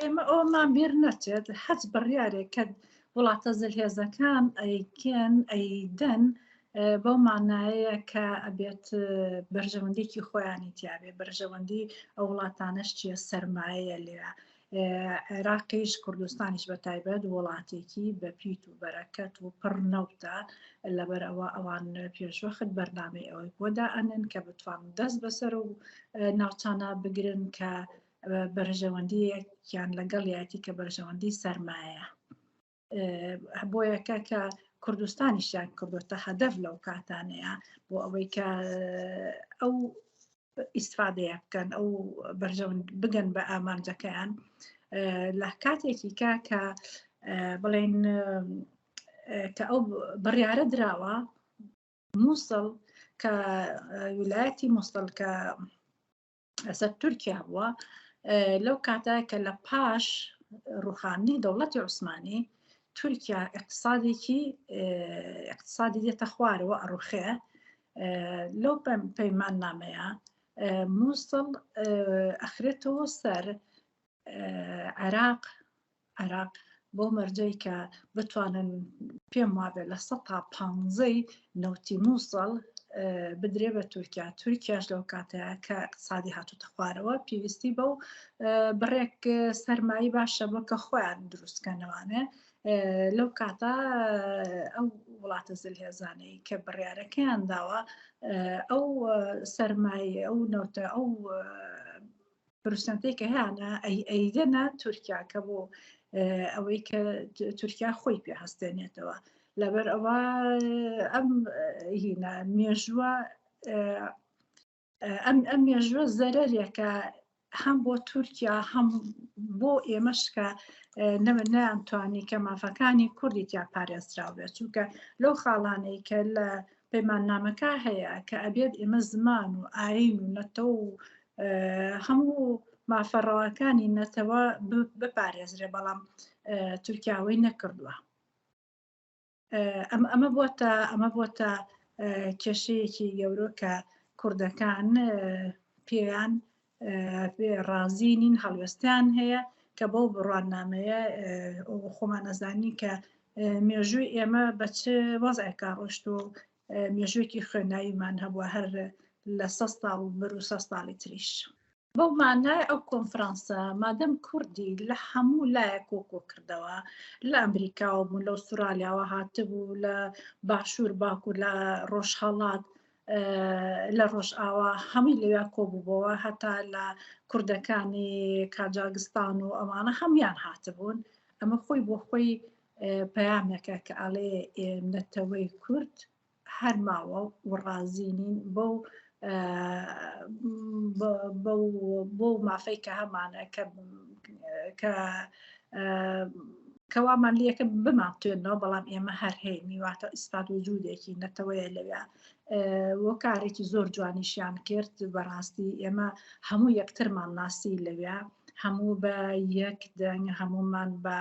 ئێمە ئەومان بیر نەچێت حەج بڕیارێک کە وڵاتە زلهێزەکان ئەیکێن ئەیدەن بەو مانایەیە کە ئەبێت بەرژەوەندێکی خۆیانی تیاابێ بەرژەوەندی ئەو وڵاتانەش چیە سەرمایەیە لێە عێراقیش کوردستانیش بە تایبەت وڵاتێکی بە پیت و بەرەکەت و پڕ نەوتە لەبەر ئەوە ئەوان پێشوەخت بەردامەی ئەوەی بۆدا ئەنن کە بتوانن دەست بەسەر و ناوچانە بگرن کە بەرژەوەندیەکیان لەگەڵ یاتی کە بەرژەوەندی سەرمایە بۆ یەکە کە کوردستانیشیان کردوتە هەدەف لەو کاتانەیە بۆ ئەوەی کە ئەو ئیسفادەیە بکەن ئەو بەرژەوەند بگەن بە ئامانجەکەیان لە کاتێکی کە بڵێن کە ئەو بڕیارە دراوە مووسڵ کە ویلایەتی مووسڵ کە ئەسەر تورکیا بووە لەو کاتە کە لە پاش ڕوخاندنی دەوڵەتی عوسمانی تورکیا اقتصادی دێتە خوارەوە ئەڕوخێ لەو پەیمان نامەیە مووسڵ ئەخرێتەوە سەر عێراق بۆ مەرجەی کە بتوانن پێم وابێ لە 150 نەوتی مووسڵ بدرێ بە تورکیاش لەو کاتەیە کە اقتصادی هاتوتە خوارەوە پێویستی بەو بڕێک سەرمایی باشە بۆ کە خۆیان دروستکەنەوانێ لەو کاتە ئەو وڵاتە زلهێزانەی کە بڕیارەکەیان داوە ئەو سەرمایی ئەو نەوتە ئەو پرسنتەی کە هیانە ئەیدەنە تورکیا کە بۆ ئەوەی کە تورکیا خۆی پێ هەستێنێتەوە لەبەر ئەوە ئەم هینە مێژووە ئەم مێژووە زەرەرێکە هەم بۆ تورکیا هەم بۆ ئێمەش کە نەیانتوانی کە مافەکانی کوردی تیا پارێزراو بێت چونکە لەو خاڵانەی کە لە پەیماننامەکە هەیە کە ئەبێت ئێمە زمان و ئاین و نەتەوە و هەموو مافەڕەوەکانی نەتەوە بپارێزرێ بەڵام تورکیاوەی نەکردووە ئەمە بۆتە کێشەیەکی گەورە کە کوردەکان پێیان ڕازی نین هەڵوێستیان هەیە کە بەو بڕواننامەیە خۆمان نەزانی کە مێژووی ئێمە بە چ وەزعێکا ڕۆشت و مێژوویەکی خوێناویمان هەبووە هەر لە 100 ساڵ و بەر و 100 ساڵی تریش بەو مانای ئەو کۆنفرانسە مادەم کوردی لە هەموو لایەک کۆکۆ کردەوە لە ئەمریکا و بوون لە ئوسترالیاوە هاتبوو لە باشوور باکو لە ڕۆژهەڵات لە ڕۆژئاوا هەمووی لەوێ کۆبووبەوە هەتا لە کوردەکانی کاجاگستان و ئەوانە هەمویان هاتبوون ئەمە خۆی بۆ خۆی پەیامێکە کە ئەڵێ نەتەوەی کورد هەر ماوە و ڕازینین بۆ مافەی کە هەمانە کەوامان لەکە بماتوێنەوە بەڵام ئێمە هەر هەیە میواتە ئیسپات و جوودێکی نەتەوەیە لەوێ وە کارێکی زۆر جوانیشیان کرد بەڕاستی ئێمە هەموو یەکترمان ناسی لەوێ هەموو بە یەک دەنگ هەمومان بە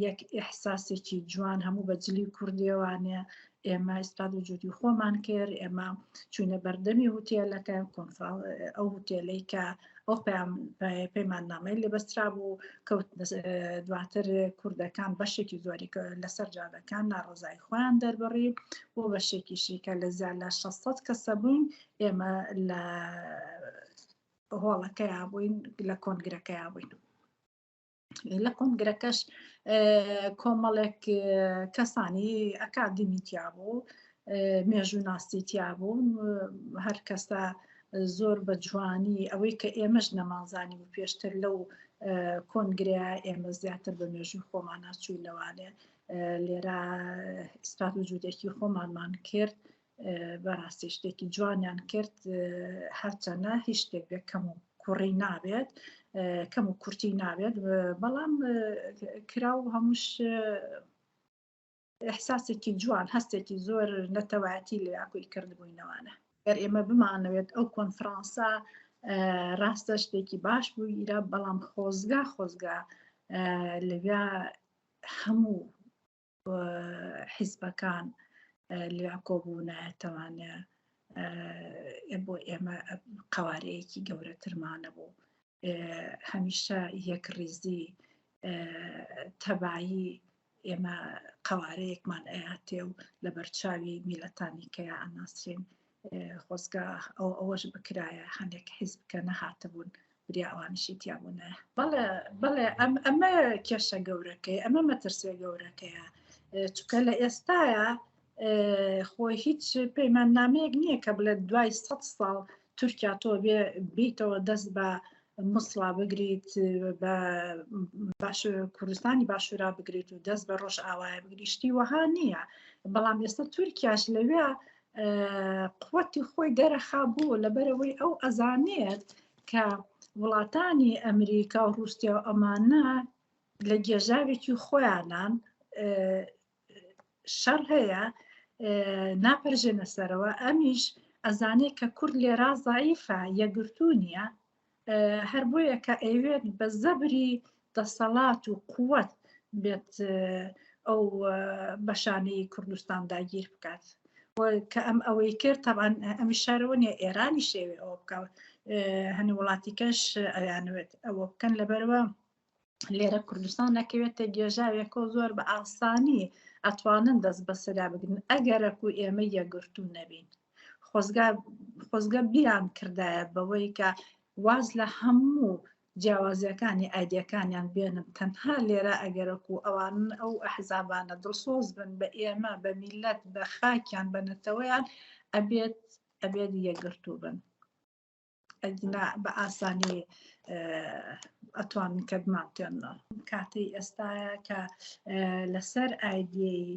یەک ئیحساسێکی جوان هەموو بە جلی کوردیەوانێ ئێمە ئیسپات و جوودی خۆمان کرد ئێمە چوونە بەردەمی هوتێلەکە ئەو هوتێلەی کە ئەو پەیماننامەی لێبەسترا بوو کەوت دواتر کوردەکان بەشێکی زۆری لەسەر جادەکان ناڕزای خۆیان دەربڕی بۆ بەشێکیشی کە لە زیاد لە 600 کەسە بووین ئێمە لە هۆڵەکەیا بووین لە کۆنگرەکەیا بووین لە کۆنگرەکەش کۆمەڵێک کەسانی ئەکادمی تیا بوو مێژوو ناسی تیا بوون هەر کەسە زۆر بە جوانی ئەوەی کە ئێمەش نەمازانی و پێشتر لەو کۆنگرەیە ئێمە زیاتر بە مێژوو خۆمان ناچووینەوانێ لێرە ئیسپات و جوودێکی خۆمانمان کرد بەڕاستی شتێکی جوانیان کرد هەرچەنە هیچ شتێک بێ کەم و کوڕی نابێت کەم و کورتی نابێت بەڵام کرا و هەمووش ئەحساسێکی جوان هەستێکی زۆر نەتەوایەتی لە یاکۆی کردبووینەوانە گەر ئێمە بمانەوێت ئەو کۆنفرانسە ڕاستە شتێکی باش بوویرە بەڵام خۆزگا لەوێ هەموو حیزبەکان لێ کۆبوونەتەوانێ بۆ ئێمە قوارەیەکی گەورەترمانە بوو هەمیشە یەکڕێزی تەبایی ئێمە قەوارەیەکمان ئەیاتێ و لە بەرچاوی میلەتانی کەیە ئەناسرێن خۆزگا ئەوەش بکرایە هەندێک حیزبکە نەهاتەبوون بریا ئەوانشی تیابوونە بەڵێ ئەمە کێشە گەورەکەی ئەمە مەترسێ گەورەکەیە چونکە لە ئێستاە خۆی هیچ پەیماننامەیەک نییە کە بڵێت دوای 100 ساڵ تورکیا تۆ بیتەوە دەست بە مسڵا بگریت بە کوردستانی باشوورا بگریت و دەست بە ڕۆژ ئاوایە بگریشتی وەها نییە بەڵام ئێستا تورکیاش لەوێ قوەتی خۆی دەرەخا بوو لەبەرەوەی ئەو ئەزانێت کە وڵاتانی ئەمریکا و رووسیا و ئەمانە لە گێژاوێکی خۆیانان شەڕ هەیە ناپەرژێنە سەرەوە ئەمیش ئەزانێت کە کورد لێرا زعیفە یەکگرتو نییە هەر بۆیە کە ئەوێت بە زەبری دەسەڵات و قووەت بێت ئەو بەشانەی کوردستان داگیر بکات کە ئەم ئەوەی کرد تەبان ئەمی شارەوە نیە ئێرانی شێوێ ئەوە بکات هەنی وڵاتی کەش ئەیانوێت ئەوە بکەن لەبەرەوە لێرە کوردستان نەکەوێتە گێژاوێکۆ زۆر بە ئاسانی ئەتوانن دەست بەسەرا بگرن ئەگەرەک و ئێمە یەکگرتو نەبین خۆزگە بیان کردایە بەوەی کە واز لە هەموو جیاوازیەکانی ئایدیەکانیان بێنن تەنها لێرە ئەگەرەک و ئەوان ئەو ئەحزابانە دڵسۆز بن بە ئێمە بە میلەت بە خاکیان بە نەتەوەیان ئەبێت یەکگرتو بن بە ئاسانی ئەتوانن کە بمانتێنەوە کاتەی ئێستاە کە لەسەر ئایدیەی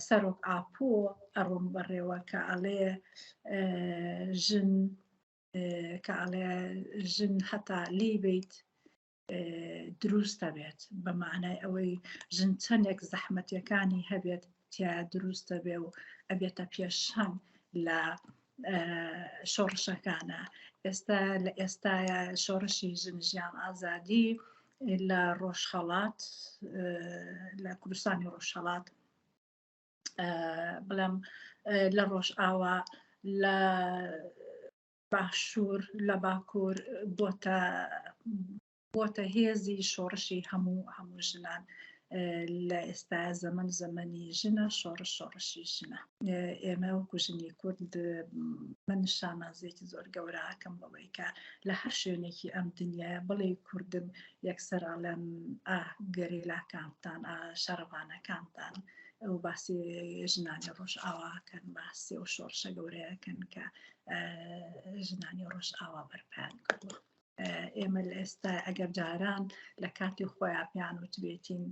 سەرۆک ئاپۆ ئەڕۆم بەڕێوە کە ئەڵێ ژن هەتا لی بیت دروستە بێت بە معنای ئەوەی ژن چەندێک زەحمەتیەکانی هەبێت تیا دروستە بێ و ئەبێتە پێشهەنگ لە شۆڕشەکانە ئێستا لە ئێستاە شۆڕشی ژن ژیان ئازادی لە ڕۆژهەڵات لە کوردستانی ڕۆژهەڵات بڵێم لە ڕۆژ ئاوا لە باشوور لە باکوور بۆتە هێزی شۆڕشی هەموو ژنان لە ئێستا زەمەنی ژنە شۆڕشی ژنە ئێمە وەکو ژنی کورد من شانازێکی زۆر گەورەکەم بەوەی کە لە هەر شوێنێکی ئەم دنیاە بڵێ کوردم یەکسەر ئەڵێن گەریلاکانتان شەڕەبانەکانتان ئەو باسی ژنانی ڕۆژ ئاواکەن باسی و شۆڕشە گەورەیەکەن کە ژنانی ڕۆژ ئاوا بەرپیان کردووە ئێمە لە ئێستا ئەگەر جاران لە کاتی خۆیان پیان وتبێتین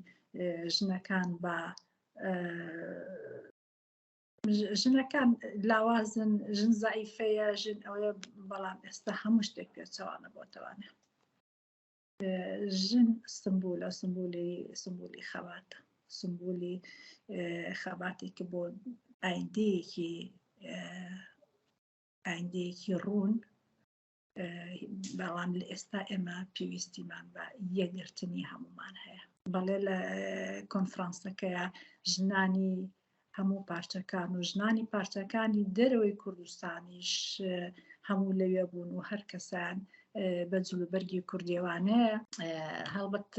ژنەکان لاوازن ژن زعیفەیە ژن ئەوەیە بەڵام ئێستا هەموو شتێک پێچەوانە بۆتەوانێ ژن سمبولە سمبولی خەباتە سمبولی خەباتێکی بۆ ئایندەیەکی ڕوون بەڵام لە ئێستا ئێمە پێویستیمان بە یەکگرتنی هەمومان هەیە بەڵێ لە کۆنفرانسەکەیە ژنانی هەموو پارچەکان و ژنانی پارچەکانی دەرەوەی کوردستانیش هەموو لەوێ بوون و هەر کەسان بە جلوبەرگی کوردێوانەیە هەڵبەت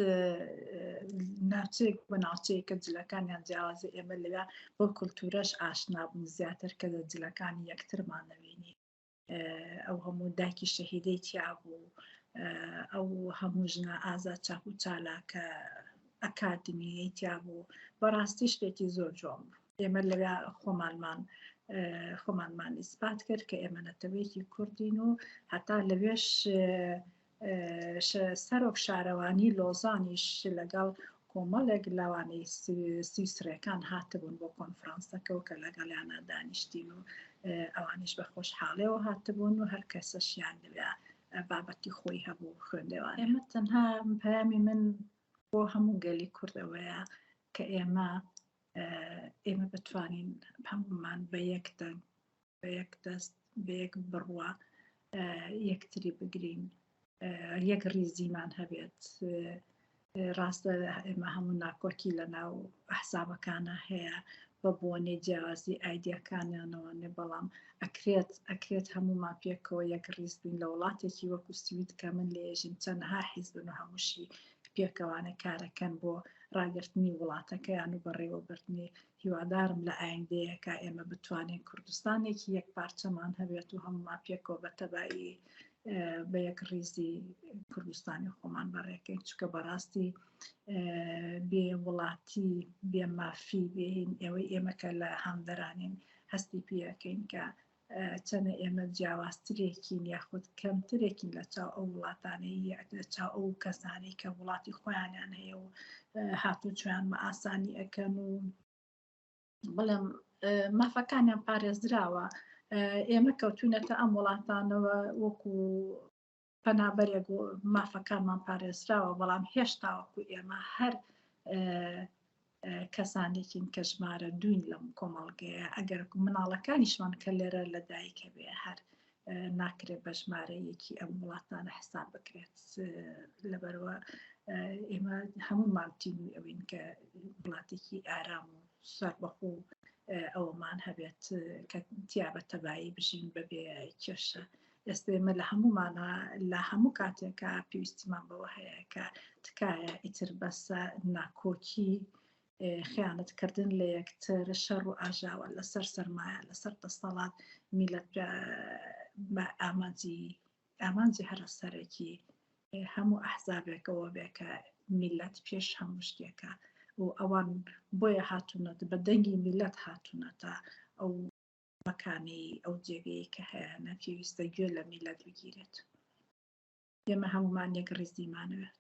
ناوچەیەک بە ناوچەیەکە جلەکانیان جیاوازی ئێمە لەوێ بۆ کولتورەش ئاشنا بوون زیاتر کە جلەکانی یەکترمانەوێنی ئەو هەموو دایکی شەهیدەی تیا بوو ئەو هەموو ژنە ئازاد چاک و چالاکە ئەکادمیەی تیا بوو بەڕاستی شتێکی زۆر جوان بوو ئێمە لەوێ خۆمانمان ئیسپات کرد کە ئێمە نەتەوەیەکی کوردین و هەتا لەوێش سەرۆک شارەوانی لۆزانیش لەگەڵ کۆمەڵێک لەوانەی سویسرەکان هاتبوون بۆ کۆنفرانسەکە و کە لەگەڵیانە دانیشتین و ئەوانیش بە خۆشحاڵیەوە هاتبوون و هەر کەسەشیان لەوێ بابەتی خۆی هەبوو خوێندەوە ئێمە تەنها پەیامی من بۆ هەموو گەلی کوردەوەیە کە ئێمە بتوانین هەمومان بە یەک دەنگ بە یەک دەست بە یەک بڕوە یەکتری بگرین یەک ڕیزیمان هەبێت ڕاستە ئێمە هەموو ناکۆکی لە ناو ئەحزابەکانە هەیە بە بۆنێ جیاوازی ئایدیاکانیانەوەنێ بەڵام ئەکرێت هەمومان پێکەوە یەک ڕیز بین لە وڵاتێکی وەکو سوید کە من لێژین چەندها حیزبن و هەمووشی پێکەوانە کارەکەن بۆ ڕاگررتنی وڵاتەکەیان و بەڕێوەبردنی هیوادارم لە ئایندەیەکە ئێمە بتوانین کوردستانێکی یەک پارچەمان هەبێت و هەمومان پێکەوە بە تەبایی بە یەک ڕیزی کوردستانی خۆمان بەڕێکەین چکە بەڕاستی بێ وڵاتی بێ مافی بێین ئێوەی ئێمەکە لە هەمدەرانین هەستی پێەکەین کە چەنە ئێمە جیاوازترێکین یاخود کەمترێکین لە چاو ئەو وڵاتانەی لە چاو ئەو کەسانی کە وڵاتی خۆیانیان هەیە و هاتوو چیانمە ئاسانی ئەەکەن و بەڵێم مافەکانیان پارێزراوە ئێمە کەوتونەتە ئەم وڵاتانەوە وەکو پەنابەرێک مافەکانمان پارێزراوە بەڵام هێشتاوەکو ئێمە هەر کەسانێکین کە ژمارە دوین لەم کۆمەڵگەیە ئەگەر مناڵەکانیشمان کە لێرە لە دایکە بێ هەر ناکرێت بە ژمارەیەکی ئەم وڵاتانە حساب بکرێت لەبەرەوە ئێمە هەمومان تین و ئەوین کە وڵاتێکی ئارام و سەربەخۆ ئەوەمان هەبێت کە تیا بە تەبایی بژین بەبێ کێشە ئێستا ئێمە لە هەمومانە لە هەموو کاتێکە پێویستیمان بەوە هەیە کە تکایە ئیتر بەسە ناکۆکی خیانەتکردن لە یەکتر شەڕ و ئاژاوە لەسەر سەرمایە لەسەر دەسەڵات میلەت ئامانجی هەرە سەرەکی هەموو ئەحزابێکەوە بێ کە میلەت پێش هەموو شتێکە و ئەوان بۆیە هاتوونەتە بە دەنگی میلەت هاتوونەتە ئەو مەکانی ئەو جێگەی کە هەیە پێویستە گوێ لە میلەت بگیرێت ئێمە هەمومان یەک ڕیزیمانەوێت